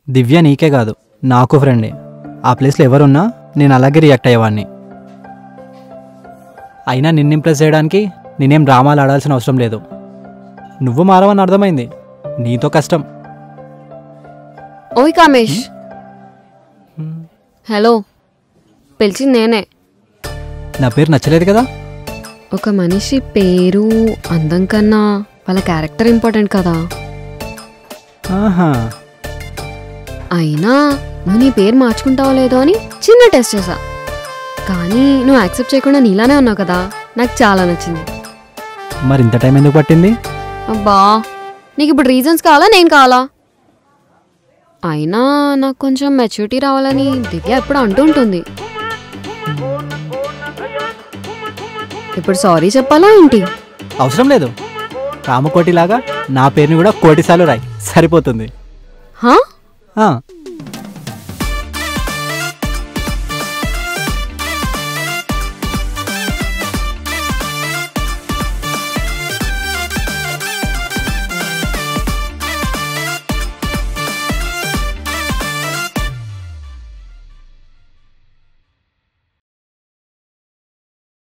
దివ్య నీకే కాదు నాకు ఫ్రెండే. ఆ ప్లేస్లో ఎవరున్నా నేను అలాగే రియాక్ట్ అయ్యేవాడిని. అయినా నిన్ను ఇంప్రెస్ చేయడానికి నేనేం డ్రామాలు ఆడాల్సిన అవసరం లేదు. నువ్వు మారవని అర్థమైంది. నీతో కష్టం. ఓయ్ కామేష్, హలో. పిలిచింది నేనే. నా పేరు నచ్చలేదు కదా? ఒక మనిషి పేరు అందం కన్నా వాళ్ళ క్యారెక్టర్ ఇంపార్టెంట్ కదా. ఆహా, అయినా నువ్వు నీ పేరు మార్చుకుంటావో లేదో అని చిన్న టెస్ట్ చేశా. కానీ నువ్వు యాక్సెప్ట్ చేయకుండా నీలానే ఉన్నావు కదా, నాకు చాలా నచ్చింది. మరి ఇంత టైం ఎందుకు పట్టింది? అబ్బా, నీకు ఇప్పుడు రీజన్స్ కావాలా నేను కావాలా? అయినా నాకు కొంచెం మెచ్యూరిటీ రావాలని దివ్య ఎప్పుడు అంటూ ఉంటుంది. ఇప్పుడు సారీ చెప్పాలా ఏంటి? అవసరం లేదు. రామకోటిలాగా నా పేరుని కూడా కోటిసార్లు రాయి, సరిపోతుంది. హా?